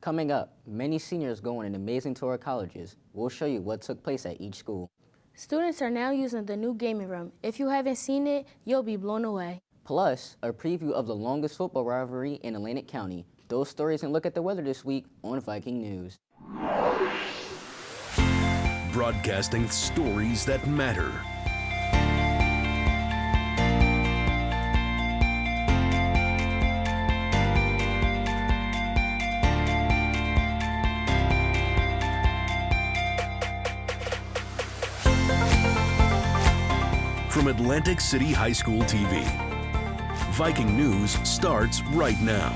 Coming up, many seniors go on an amazing tour of colleges. We'll show you what took place at each school. Students are now using the new gaming room. If you haven't seen it, you'll be blown away. Plus, a preview of the longest football rivalry in Atlantic County. Those stories and look at the weather this week on Viking News. Broadcasting stories that matter. From Atlantic City High School TV, Viking News starts right now.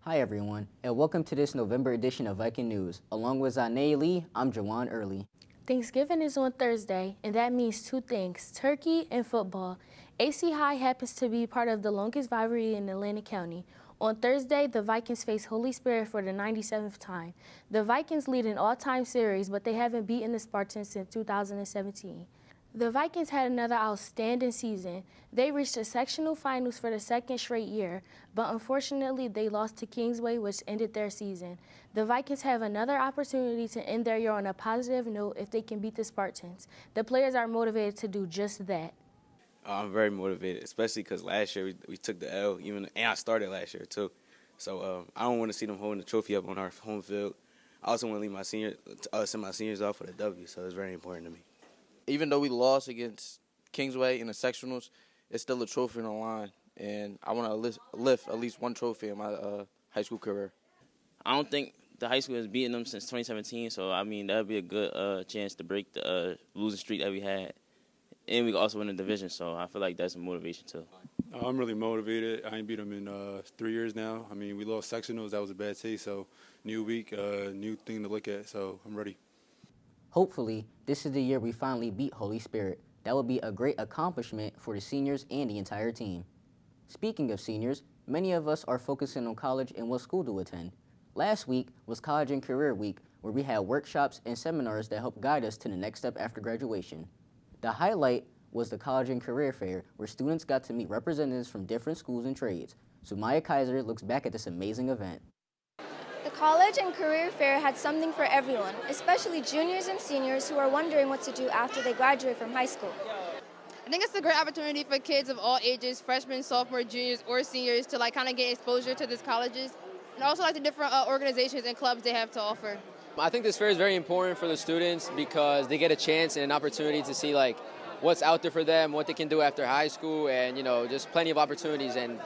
Hi everyone, and welcome to this November edition of Viking News. Along with Zanae Lee, I'm Jawan Early. Thanksgiving is on Thursday, and that means two things, turkey and football. AC High happens to be part of the longest rivalry in Atlantic County. On Thursday, the Vikings face Holy Spirit for the 97th time. The Vikings lead an all-time series, but they haven't beaten the Spartans since 2017. The Vikings had another outstanding season. They reached the sectional finals for the second straight year, but unfortunately they lost to Kingsway, which ended their season. The Vikings have another opportunity to end their year on a positive note if they can beat the Spartans. The players are motivated to do just that. I'm very motivated, especially because last year we took the L, and I started last year too. So I don't want to see them holding the trophy up on our home field. I also want to send my seniors off with a W, so it's very important to me. Even though we lost against Kingsway in the sectionals, it's still a trophy on the line, and I want to lift at least one trophy in my high school career. I don't think the high school has beaten them since 2017, so that would be a good chance to break the losing streak that we had. And we also win the division, so I feel like that's a motivation too. I'm really motivated. I ain't beat them in 3 years now. We lost sectionals. That was a bad taste. So new week, new thing to look at. So I'm ready. Hopefully, this is the year we finally beat Holy Spirit. That would be a great accomplishment for the seniors and the entire team. Speaking of seniors, many of us are focusing on college and what school to attend. Last week was College and Career Week, where we had workshops and seminars that help guide us to the next step after graduation. The highlight was the College and Career Fair, where students got to meet representatives from different schools and trades. Sumaya Kaiser looks back at this amazing event. The College and Career Fair had something for everyone, especially juniors and seniors who are wondering what to do after they graduate from high school. I think it's a great opportunity for kids of all ages, freshmen, sophomores, juniors, or seniors, to kind of get exposure to these colleges and also the different organizations and clubs they have to offer. I think this fair is very important for the students because they get a chance and an opportunity to see what's out there for them, what they can do after high school, and just plenty of opportunities and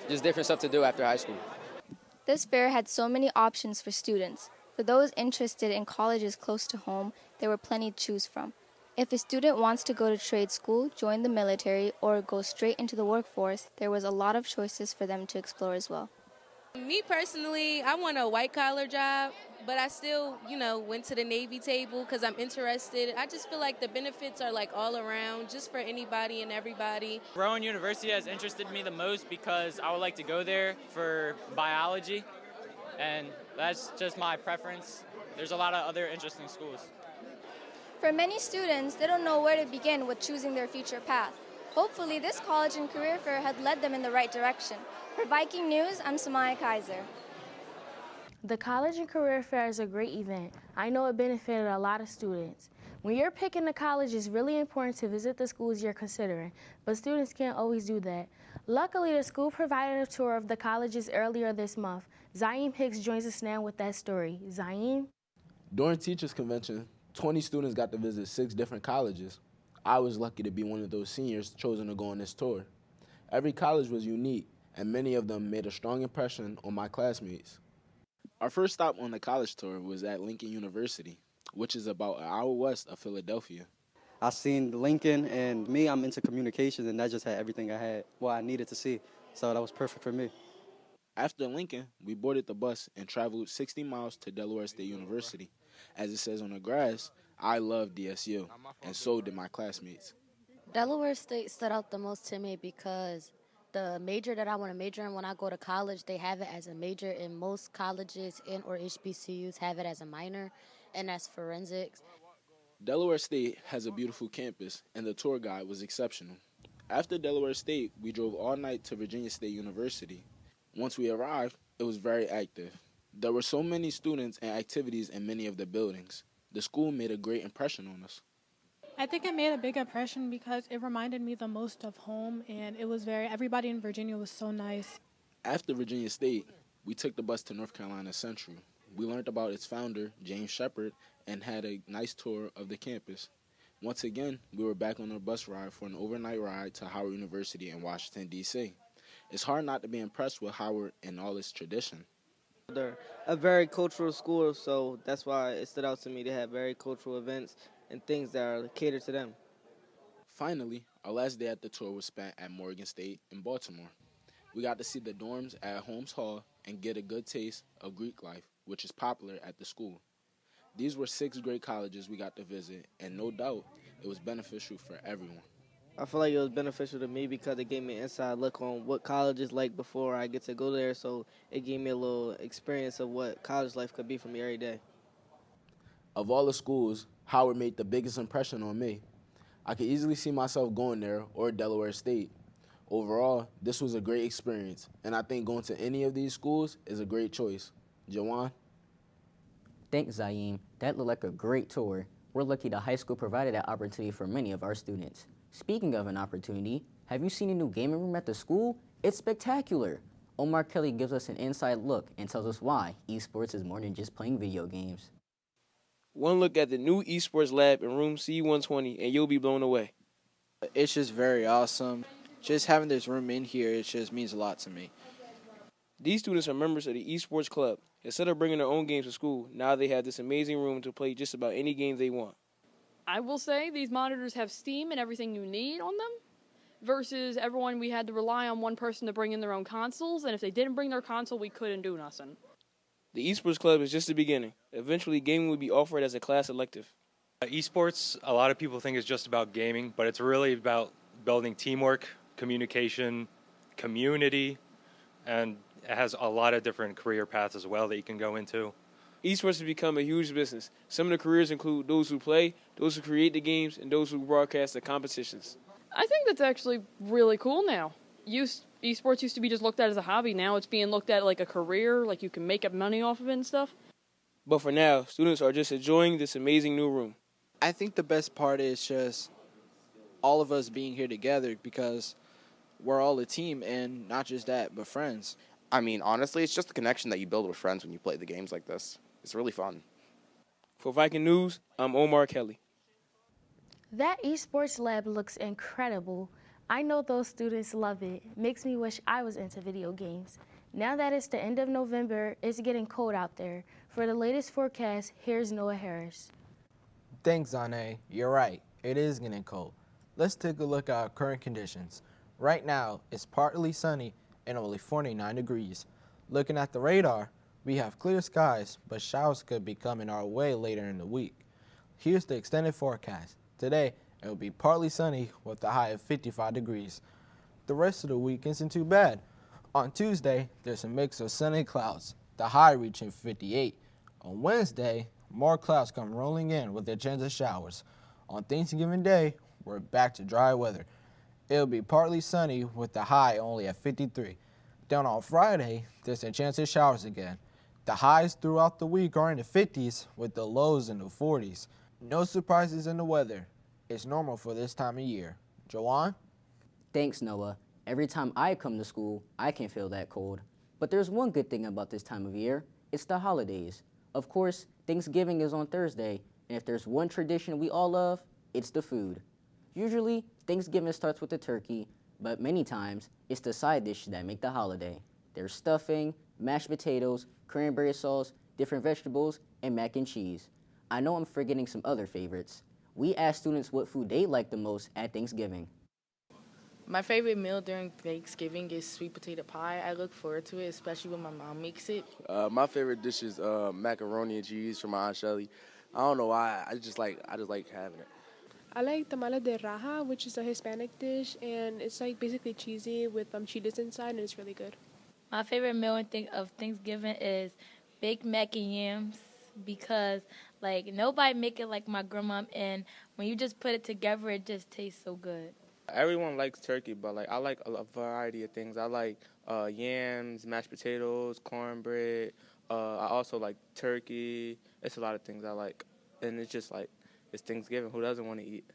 just different stuff to do after high school. This fair had so many options for students. For those interested in colleges close to home, there were plenty to choose from. If a student wants to go to trade school, join the military, or go straight into the workforce, there was a lot of choices for them to explore as well. Me personally, I want a white-collar job, but I still, went to the Navy table because I'm interested. I just feel like the benefits are all around, just for anybody and everybody. Rowan University has interested me the most because I would like to go there for biology, and that's just my preference. There's a lot of other interesting schools. For many students, they don't know where to begin with choosing their future path. Hopefully, this College and Career Fair had led them in the right direction. For Viking News, I'm Sumaya Kaiser. The College and Career Fair is a great event. I know it benefited a lot of students. When you're picking a college, it's really important to visit the schools you're considering, but students can't always do that. Luckily, the school provided a tour of the colleges earlier this month. Zaim Hicks joins us now with that story. Zaim? During Teachers Convention, 20 students got to visit 6 different colleges. I was lucky to be one of those seniors chosen to go on this tour. Every college was unique, and many of them made a strong impression on my classmates. Our first stop on the college tour was at Lincoln University, which is about an hour west of Philadelphia. I seen Lincoln, and I'm into communications, and that just had everything I needed to see. So that was perfect for me. After Lincoln, we boarded the bus and traveled 60 miles to Delaware State University. As it says on the grass, I love DSU, and so did my classmates. Delaware State stood out the most to me because the major that I want to major in when I go to college, they have it as a major, and most colleges or HBCUs have it as a minor, and that's forensics. Delaware State has a beautiful campus, and the tour guide was exceptional. After Delaware State, we drove all night to Virginia State University. Once we arrived, it was very active. There were so many students and activities in many of the buildings. The school made a great impression on us. I think it made a big impression because it reminded me the most of home, and everybody in Virginia was so nice. After Virginia State, we took the bus to North Carolina Central. We learned about its founder, James Shepherd, and had a nice tour of the campus. Once again, we were back on our bus ride for an overnight ride to Howard University in Washington, D.C. It's hard not to be impressed with Howard and all its tradition. They're a very cultural school, so that's why it stood out to me. They have very cultural events and things that are catered to them. Finally, our last day at the tour was spent at Morgan State in Baltimore. We got to see the dorms at Holmes Hall and get a good taste of Greek life, which is popular at the school. These were 6 great colleges we got to visit, and no doubt it was beneficial for everyone. I feel like it was beneficial to me because it gave me an inside look on what college is like before I get to go there, so it gave me a little experience of what college life could be for me every day. Of all the schools, Howard made the biggest impression on me. I could easily see myself going there or Delaware State. Overall, this was a great experience, and I think going to any of these schools is a great choice. Jawan? Thanks, Zaim. That looked like a great tour. We're lucky the high school provided that opportunity for many of our students. Speaking of an opportunity, have you seen a new gaming room at the school? It's spectacular. Omar Kelly gives us an inside look and tells us why esports is more than just playing video games. One look at the new esports lab in room C120 and you'll be blown away. It's just very awesome. Just having this room in here, it just means a lot to me. These students are members of the esports club. Instead of bringing their own games to school, now they have this amazing room to play just about any game they want. I will say these monitors have Steam and everything you need on them, versus everyone we had to rely on one person to bring in their own consoles, and if they didn't bring their console, we couldn't do nothing. The esports club is just the beginning. Eventually, gaming will be offered as a class elective. Esports, a lot of people think is just about gaming, but it's really about building teamwork, communication, community, and it has a lot of different career paths as well that you can go into. Esports has become a huge business. Some of the careers include those who play, those who create the games, and those who broadcast the competitions. I think that's actually really cool now. Esports used to be just looked at as a hobby. Now it's being looked at like a career, like you can make up money off of it and stuff. But for now, students are just enjoying this amazing new room. I think the best part is just all of us being here together because we're all a team, and not just that, but friends. I mean, honestly, it's just the connection that you build with friends when you play the games like this. It's really fun. For Viking News, I'm Omar Kelly. That esports lab looks incredible. I know those students love it. Makes me wish I was into video games. Now that it's the end of November, it's getting cold out there. For the latest forecast, here's Noah Harris. Thanks, Zane. You're right. It is getting cold. Let's take a look at our current conditions. Right now, it's partly sunny and only 49 degrees. Looking at the radar, we have clear skies, but showers could be coming our way later in the week. Here's the extended forecast. Today, it will be partly sunny with a high of 55 degrees. The rest of the week isn't too bad. On Tuesday, there's a mix of sun and clouds, the high reaching 58. On Wednesday, more clouds come rolling in with a chance of showers. On Thanksgiving Day, we're back to dry weather. It'll be partly sunny with the high only at 53. Then on Friday, there's a chance of showers again. The highs throughout the week are in the 50s with the lows in the 40s. No surprises in the weather. It's normal for this time of year. Joanne? Thanks, Noah. Every time I come to school, I can feel that cold. But there's one good thing about this time of year. It's the holidays. Of course, Thanksgiving is on Thursday, and if there's one tradition we all love, it's the food. Usually, Thanksgiving starts with the turkey, but many times, it's the side dishes that make the holiday. There's stuffing, mashed potatoes, cranberry sauce, different vegetables, and mac and cheese. I know I'm forgetting some other favorites. We asked students what food they like the most at Thanksgiving. My favorite meal during Thanksgiving is sweet potato pie. I look forward to it, especially when my mom makes it. My favorite dish is macaroni and cheese from my Aunt Shelly. I don't know why. I just like having it. I like tamale de raja, which is a Hispanic dish, and it's like basically cheesy with chiles inside, and it's really good. My favorite meal of Thanksgiving is baked mac and yams because like nobody make it like my grandma, and when you just put it together, it just tastes so good. Everyone likes turkey, but like I like a variety of things. I like yams, mashed potatoes, cornbread. I also like turkey. It's a lot of things I like, and it's just like it's Thanksgiving. Who doesn't want to eat?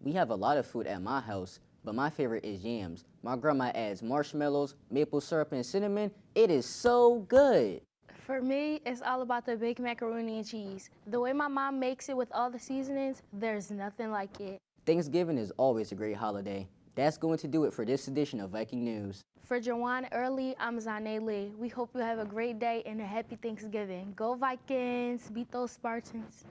We have a lot of food at my house, but my favorite is yams. My grandma adds marshmallows, maple syrup, and cinnamon. It is so good. For me, it's all about the baked macaroni and cheese. The way my mom makes it with all the seasonings, there's nothing like it. Thanksgiving is always a great holiday. That's going to do it for this edition of Viking News. For Jawan Early, I'm Zane Lee. We hope you have a great day and a happy Thanksgiving. Go Vikings, beat those Spartans.